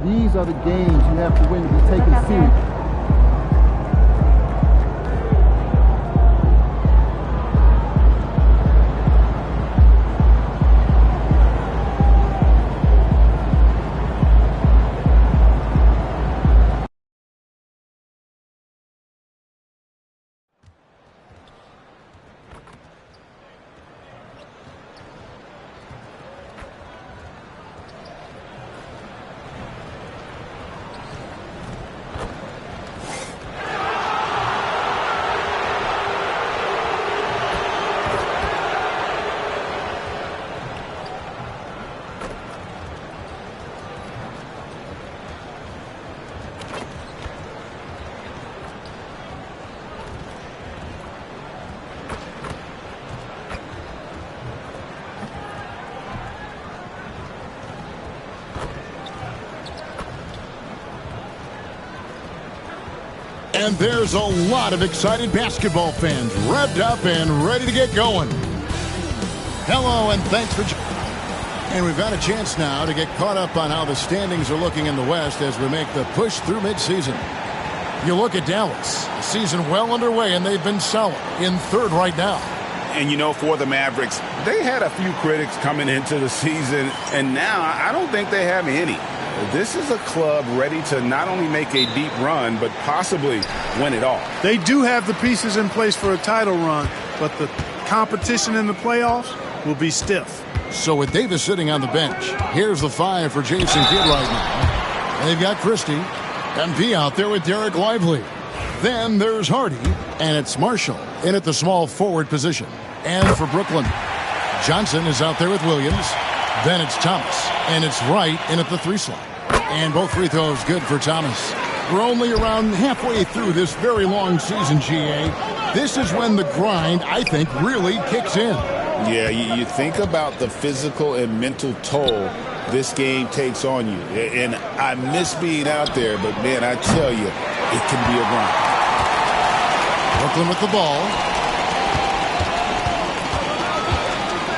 These are the games you have to win to be taken serious. And there's a lot of excited basketball fans revved up and ready to get going. Hello and thanks for joining. And we've got a chance now to get caught up on how the standings are looking in the West as we make the push through midseason. You look at Dallas, the season well underway, and they've been solid in third right now. And, you know, for the Mavericks, they had a few critics coming into the season, and now I don't think they have any. This is a club ready to not only make a deep run, but possibly win it all. They do have the pieces in place for a title run, but the competition in the playoffs will be stiff. So with Davis sitting on the bench, here's the five for Jason Kidd right now. They've got Christie, MP out there with Derek Lively. Then there's Hardy, and it's Marshall in at the small forward position. And for Brooklyn, Johnson is out there with Williams. Then it's Thomas, and it's Wright in at the three slot. And both free throws good for Thomas. We're only around halfway through this very long season, GA. This is when the grind, I think, really kicks in. Yeah, you think about the physical and mental toll this game takes on you. And I miss being out there, but, man, I tell you, it can be a grind. Brooklyn with the ball.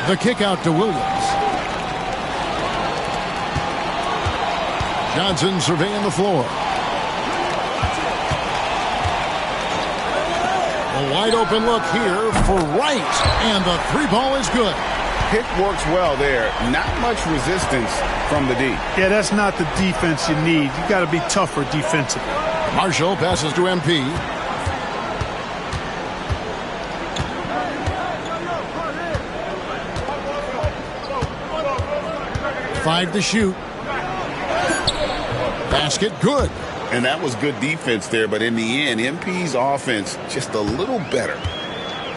The kick out to Williams. Johnson surveying the floor. A wide open look here for Wright, and the three ball is good. Pick works well there. Not much resistance from the D. Yeah, that's not the defense you need. You got to be tougher defensively. Marshall passes to MP. Five to shoot. Basket good. And that was good defense there, but in the end, MP's offense just a little better.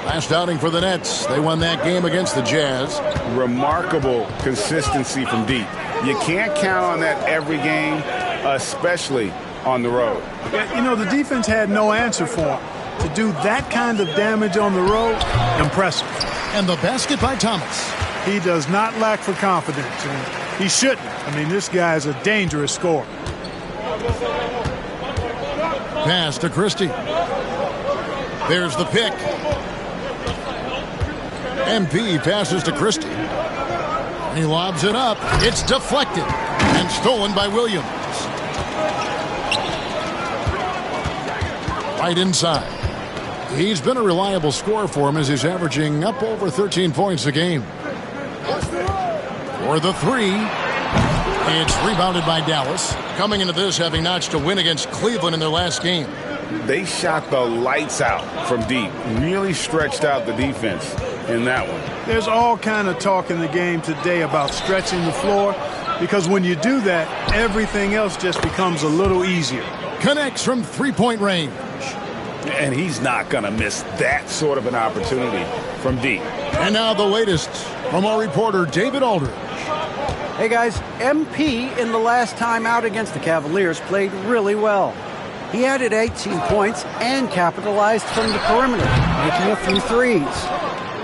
Last outing for the Nets. They won that game against the Jazz. Remarkable consistency from deep. You can't count on that every game, especially on the road. Yeah, you know, the defense had no answer for him. To do that kind of damage on the road, impressive. And the basket by Thomas. He does not lack for confidence, and he shouldn't. I mean, this guy is a dangerous scorer. Pass to Christie. There's the pick. MP passes to Christie. He lobs it up. It's deflected and stolen by Williams. Right inside. He's been a reliable scorer for him as he's averaging up over 13 points a game. For the three. It's rebounded by Dallas. Coming into this having notched a win against Cleveland in their last game. They shot the lights out from deep. Really stretched out the defense in that one. There's all kind of talk in the game today about stretching the floor, because when you do that, everything else just becomes a little easier. Connects from three-point range. And he's not going to miss that sort of an opportunity from deep. And now the latest from our reporter, David Aldridge. Hey guys, MP in the last time out against the Cavaliers played really well. He added 18 points and capitalized from the perimeter, making a few threes.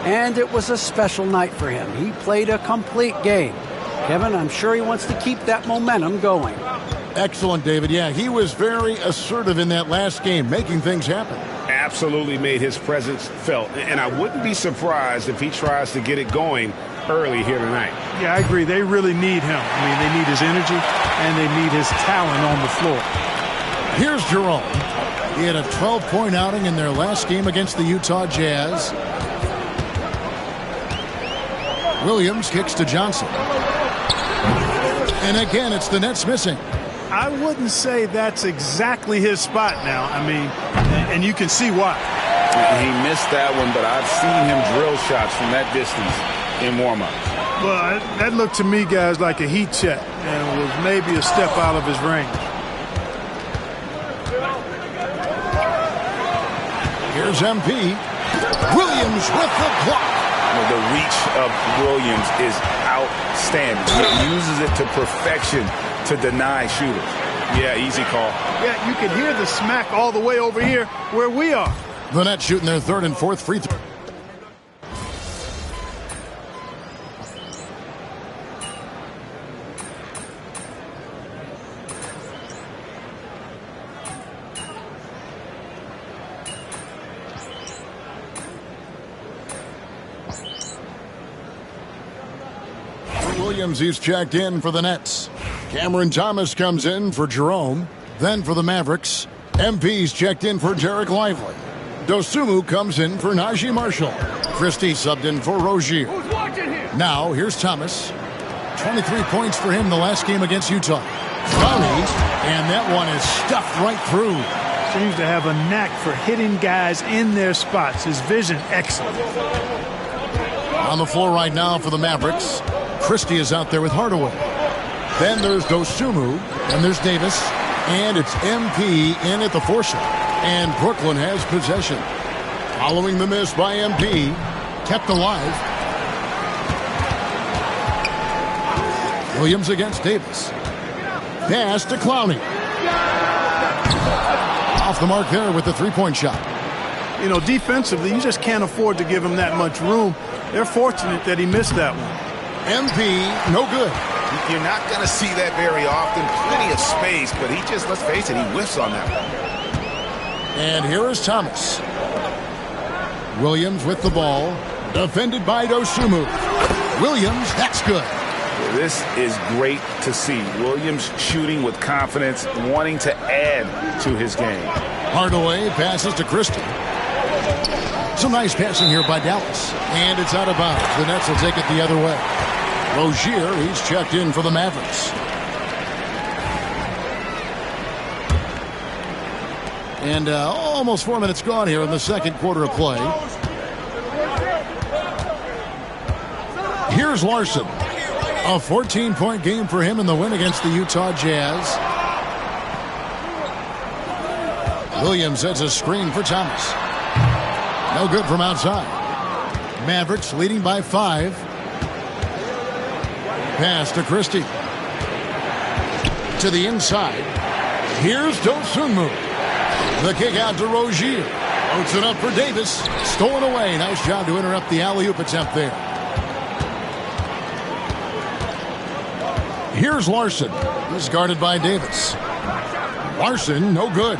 And it was a special night for him. He played a complete game. Kevin, I'm sure he wants to keep that momentum going. Excellent, David. Yeah, he was very assertive in that last game, making things happen. Absolutely made his presence felt. And I wouldn't be surprised if he tries to get it going early here tonight. Yeah, I agree. They really need him. I mean, they need his energy, and they need his talent on the floor. Here's Jerome. He had a 12-point outing in their last game against the Utah Jazz. Williams kicks to Johnson. And again, it's the Nets missing. I wouldn't say that's exactly his spot now. I mean, and you can see why. He missed that one, but I've seen him drill shots from that distance in warm-ups. Well, that looked to me, guys, like a heat check, and was maybe a step out of his range. Here's MP. Williams with the block. The reach of Williams is outstanding. He uses it to perfection to deny shooters. Yeah, easy call. Yeah, you can hear the smack all the way over here where we are. The Nets shooting their third and fourth free throw. Williams, he's checked in for the Nets. Cameron Thomas comes in for Jerome. Then for the Mavericks, MP's checked in for Derek Lively. Dosumu comes in for Najee Marshall. Christie subbed in for Rozier. Now, here's Thomas. 23 points for him the last game against Utah. Clowney, and that one is stuffed right through. Seems to have a knack for hitting guys in their spots. His vision, excellent. On the floor right now for the Mavericks, Christie is out there with Hardaway. Then there's Dosumu, and there's Davis, and it's MP in at the foursome. And Brooklyn has possession. Following the miss by MP, kept alive. Williams against Davis. Pass to Clowney. Off the mark there with the three-point shot. You know, defensively, you just can't afford to give him that much room. They're fortunate that he missed that one. MP, no good. You're not going to see that very often. Plenty of space, but he just, let's face it, he whiffs on that one. And here is Thomas. Williams with the ball. Defended by Dosumu. Williams, that's good. This is great to see. Williams shooting with confidence, wanting to add to his game. Hardaway passes to Christie. Some nice passing here by Dallas. And it's out of bounds. The Nets will take it the other way. Rozier, he's checked in for the Mavericks. And almost 4 minutes gone here in the second quarter of play. Here's Larson. A 14-point game for him in the win against the Utah Jazz. Williams sets a screen for Thomas. No good from outside. Mavericks leading by 5. Pass to Christie. To the inside. Here's Dosunmu. The kick out to Rozier. Floats it up for Davis. Stolen away. Nice job to interrupt the alley-oop attempt there. Here's Larson. He's guarded by Davis. Larson, no good.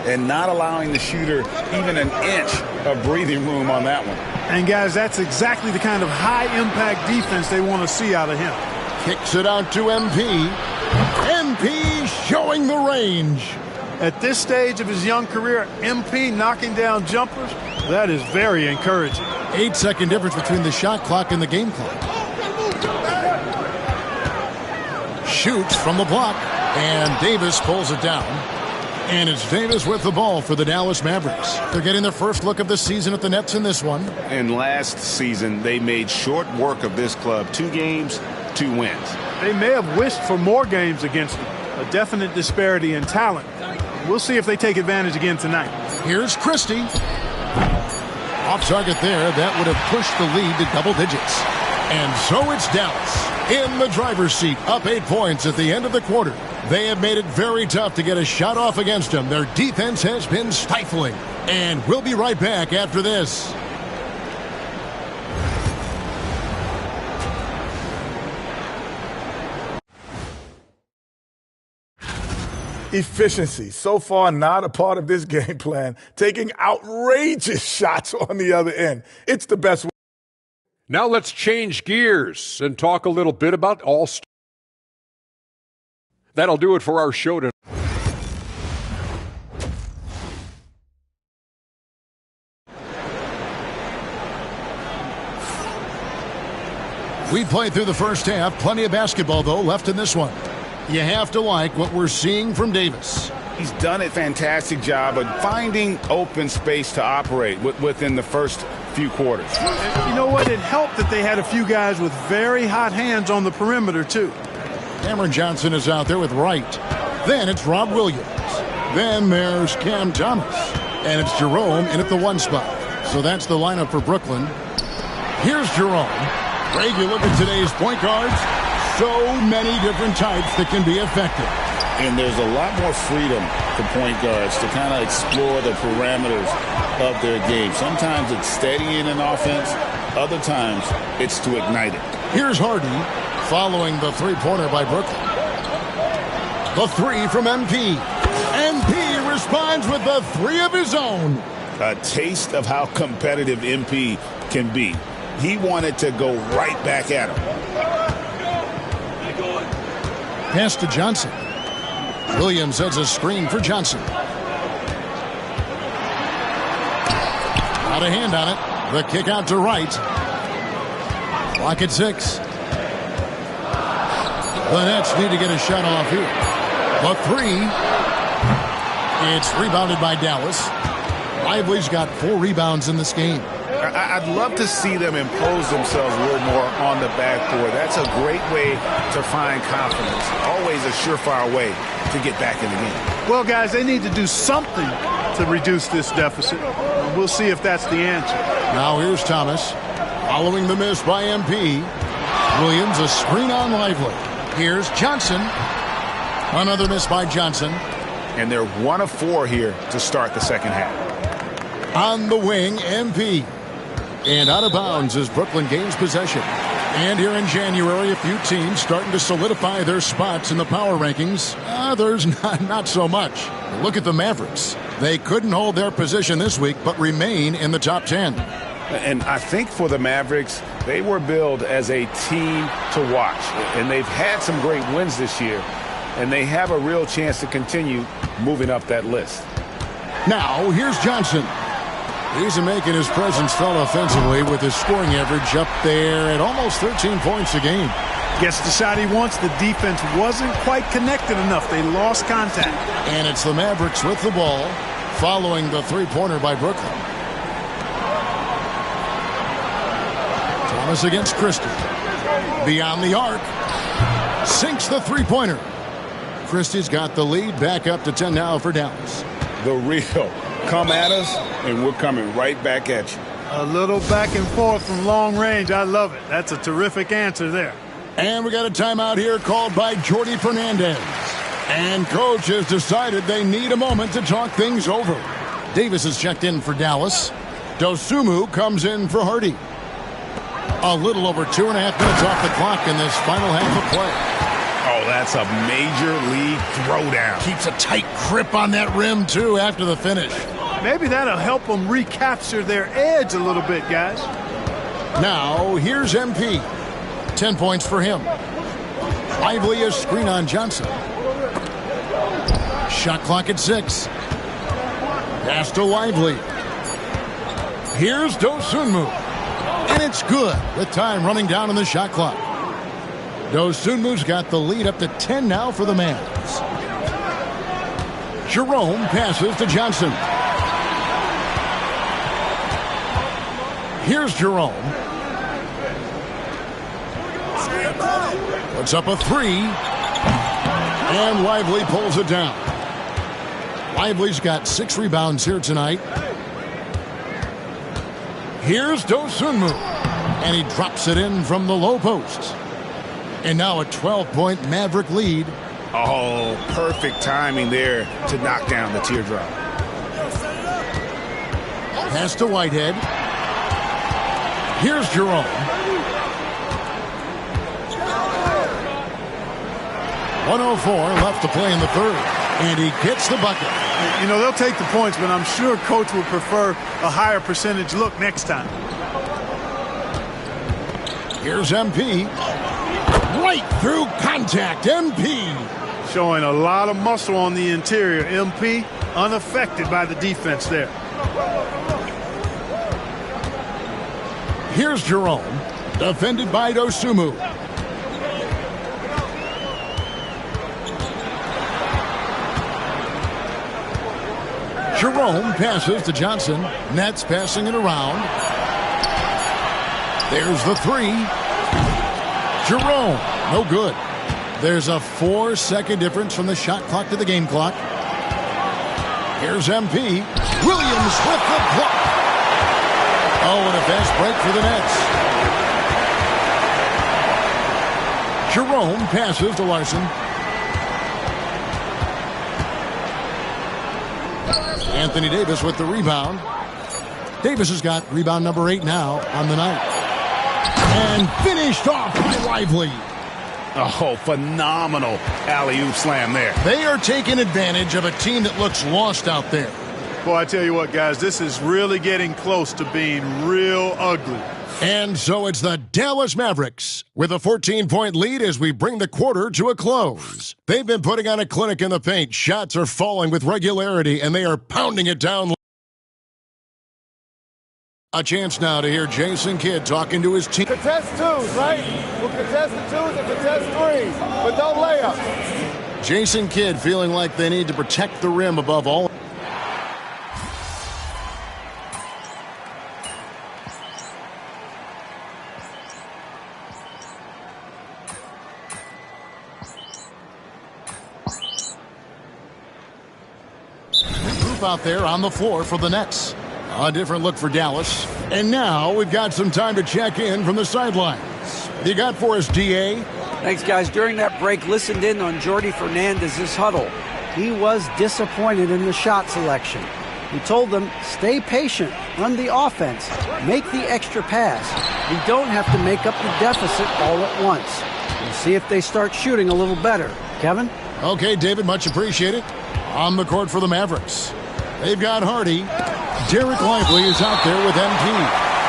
And not allowing the shooter even an inch of breathing room on that one. And, guys, that's exactly the kind of high-impact defense they want to see out of him. Kicks it out to MP. MP showing the range. At this stage of his young career, MP knocking down jumpers, that is very encouraging. 8-second difference between the shot clock and the game clock. Shoots from the block, and Davis pulls it down. And it's Davis with the ball for the Dallas Mavericks. They're getting their first look of the season at the Nets in this one. And last season, they made short work of this club. 2 games, 2 wins. They may have wished for more games against them. A definite disparity in talent. We'll see if they take advantage again tonight. Here's Christie. Off target there. That would have pushed the lead to double digits. And so it's Dallas in the driver's seat, up 8 points at the end of the quarter. They have made it very tough to get a shot off against them. Their defense has been stifling. And we'll be right back after this. Efficiency, so far not a part of this game plan. Taking outrageous shots on the other end. It's the best way. Now let's change gears and talk a little bit about All-Star. That'll do it for our show tonight. We played through the first half. Plenty of basketball, though, left in this one. You have to like what we're seeing from Davis. He's done a fantastic job of finding open space to operate within the first few quarters. You know what? It helped that they had a few guys with very hot hands on the perimeter, too. Cameron Johnson is out there with Wright. Then it's Rob Williams. Then there's Cam Thomas. And it's Jerome in at the 1 spot. So that's the lineup for Brooklyn. Here's Jerome. Greg, you look at today's point guards, so many different types that can be effective. And there's a lot more freedom for point guards to kind of explore the parameters of their game. Sometimes it's steadying an offense. Other times it's to ignite it. Here's Harden following the three-pointer by Brooklyn. The three from MP. MP responds with the three of his own. A taste of how competitive MP can be. He wanted to go right back at him. Pass to Johnson. Williams sets a screen for Johnson. Out of hand on it. The kick out to Wright. Clock at 6. The Nets need to get a shot off here. The three. It's rebounded by Dallas. Lively's got 4 rebounds in this game. I'd love to see them impose themselves a little more on the backboard. That's a great way to find confidence. Always a surefire way to get back in the game. Well, guys, they need to do something to reduce this deficit. We'll see if that's the answer. Now here's Thomas. Following the miss by MP. Williams, a screen on Lively. Here's Johnson. Another miss by Johnson. And they're 1 of 4 here to start the second half. On the wing, MP. And out of bounds as Brooklyn gains possession. And here in January, a few teams starting to solidify their spots in the power rankings. Others not so much. Look at the Mavericks. They couldn't hold their position this week, but remain in the top 10. And I think for the Mavericks, they were billed as a team to watch. And they've had some great wins this year. And they have a real chance to continue moving up that list. Now, here's Johnson. He's making his presence felt offensively with his scoring average up there at almost 13 points a game. Gets the shot he wants. The defense wasn't quite connected enough. They lost contact. And it's the Mavericks with the ball following the three-pointer by Brooklyn. Thomas against Christie. Beyond the arc. Sinks the three-pointer. Christie's got the lead back up to 10 now for Dallas. The real. Come at us, and we're coming right back at you. A little back and forth from long range. I love it. That's a terrific answer there. And we got a timeout here called by Jordi Fernandez. And coach has decided they need a moment to talk things over. Davis is checked in for Dallas. Dosunmu comes in for Hardy. A little over 2.5 minutes off the clock in this final half of play. Oh, that's a major league throwdown. Keeps a tight grip on that rim, too, after the finish. Maybe that'll help them recapture their edge a little bit, guys. Now, here's MP. 10 points for him. Lively a screen on Johnson. Shot clock at 6. Pass to Lively. Here's Dosunmu. And it's good with time running down on the shot clock. Dosunmu's got the lead up to 10 now for the Mavs. Jerome passes to Johnson. Here's Jerome. Puts up a 3. And Lively pulls it down. Lively's got 6 rebounds here tonight. Here's Dosunmu. And he drops it in from the low post. And now a 12-point Maverick lead. Oh, perfect timing there to knock down the teardrop. Pass to Whitehead. Here's Jerome. 1:04 left to play in the third. And he gets the bucket. You know, they'll take the points, but I'm sure coach will prefer a higher percentage look next time. Here's MP. Right through contact, MP. Showing a lot of muscle on the interior. MP unaffected by the defense there. Here's Jerome. Defended by Dosumu. Jerome passes to Johnson. Nets passing it around. There's the three. Jerome, no good. There's a 4-second difference from the shot clock to the game clock. Here's MP. Williams with the block. Oh, and a fast break for the Nets. Jerome passes to Larson. Anthony Davis with the rebound. Davis has got rebound number 8 now on the night. And finished off by Lively. Oh, phenomenal alley-oop slam there. They are taking advantage of a team that looks lost out there. Boy, I tell you what, guys, this is really getting close to being real ugly. And so it's the Dallas Mavericks with a 14-point lead as we bring the quarter to a close. They've been putting on a clinic in the paint. Shots are falling with regularity, and they are pounding it down. A chance now to hear Jason Kidd talking to his team. Contest twos, right? We'll contest the twos and contest threes, but don't layups. Jason Kidd feeling like they need to protect the rim above all. Out there on the floor for the Nets. A different look for Dallas. And now we've got some time to check in from the sidelines. What you got for us, DA? Thanks, guys. During that break, listened in on Jordy Fernandez's huddle. He was disappointed in the shot selection. He told them, stay patient, run the offense, make the extra pass. We don't have to make up the deficit all at once. We'll see if they start shooting a little better. Kevin? Okay, David, much appreciated. On the court for the Mavericks. They've got Hardy. Derek Lively is out there with MP.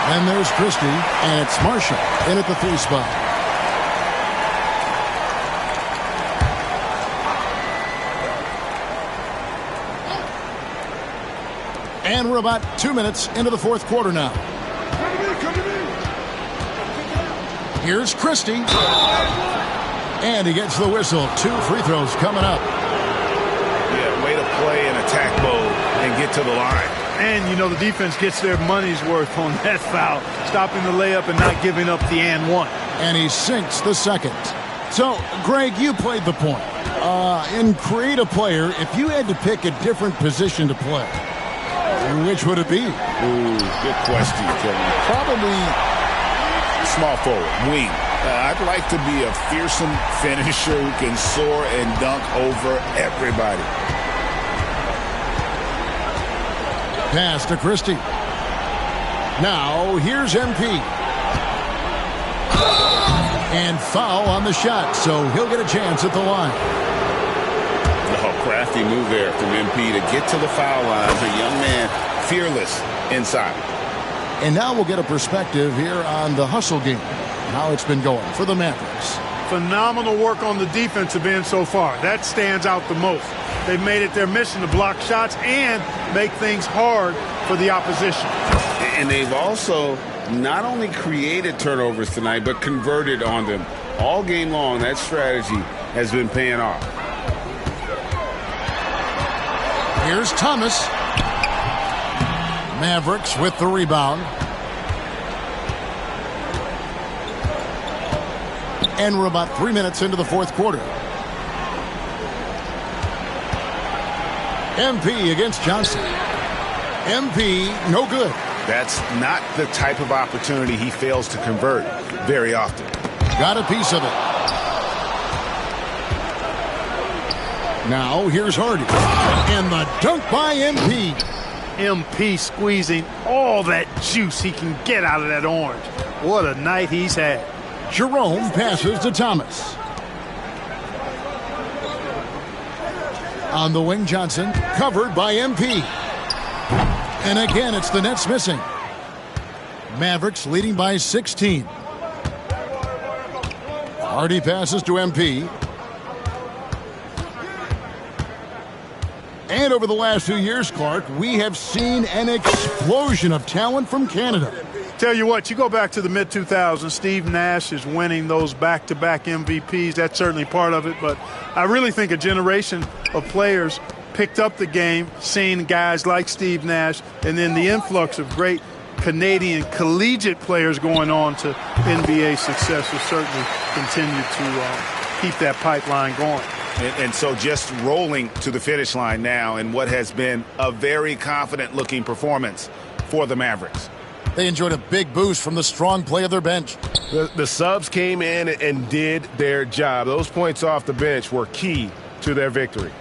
Then there's Christie, and it's Marshall in at the 3 spot. And we're about 2 minutes into the 4th quarter now. Here's Christie. And he gets the whistle. 2 free throws coming up. Yeah, way to play in attack mode and get to the line. And, you know, the defense gets their money's worth on that foul, stopping the layup and not giving up the and one. And he sinks the second. So, Greg, you played the point. In creative player, if you had to pick a different position to play, which would it be? Ooh, good question, Kevin. Probably small forward, wing. I'd like to be a fearsome finisher who can soar and dunk over everybody. Pass to Christie. Now, here's MP. And foul on the shot, so he'll get a chance at the line. Oh, crafty move there from MP to get to the foul line. A young man, fearless inside. And now we'll get a perspective here on the hustle game. How it's been going for the Mavericks. Phenomenal work on the defensive end so far. That stands out the most. They've made it their mission to block shots and make things hard for the opposition. And they've also not only created turnovers tonight, but converted on them. All game long, that strategy has been paying off. Here's Thomas. Mavericks with the rebound. And we're about 3 minutes into the 4th quarter. MP against Johnson. MP, no good. That's not the type of opportunity he fails to convert very often. Got a piece of it. Now here's Hardy. And the dunk by MP. MP squeezing all that juice he can get out of that orange. What a night he's had. Jerome passes to Thomas. On the wing, Johnson, covered by MP. And again, it's the Nets missing. Mavericks leading by 16. Hardy passes to MP. And over the last 2 years, Clark, we have seen an explosion of talent from Canada. Tell you what, you go back to the mid-2000s, Steve Nash is winning those back-to-back MVPs. That's certainly part of it, but I really think a generation of players picked up the game, seeing guys like Steve Nash, and then the influx of great Canadian collegiate players going on to NBA success will certainly continue to keep that pipeline going. And so just rolling to the finish line now in what has been a very confident-looking performance for the Mavericks. They enjoyed a big boost from the strong play of their bench. The subs came in and did their job. Those points off the bench were key to their victory.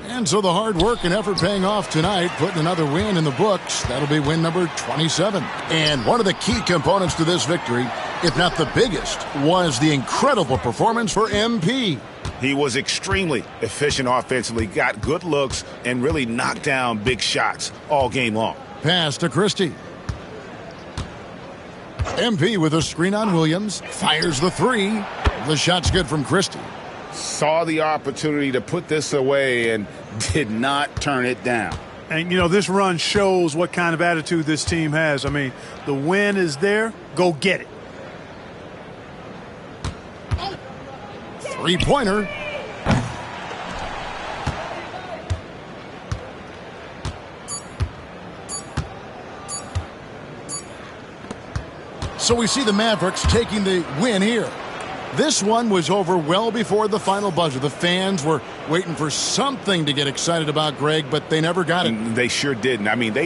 And so the hard work and effort paying off tonight, putting another win in the books. That'll be win number 27. And one of the key components to this victory, if not the biggest, was the incredible performance for MP. He was extremely efficient offensively, got good looks, and really knocked down big shots all game long. Pass to Christie. MP with a screen on Williams, fires the three. The shot's good from Christie. Saw the opportunity to put this away and did not turn it down. And, you know, this run shows what kind of attitude this team has. I mean, the win is there. Go get it. Three-pointer. So we see the Mavericks taking the win here. This one was over well before the final buzzer. The fans were waiting for something to get excited about, Greg, but they never got it. They sure didn't. I mean, they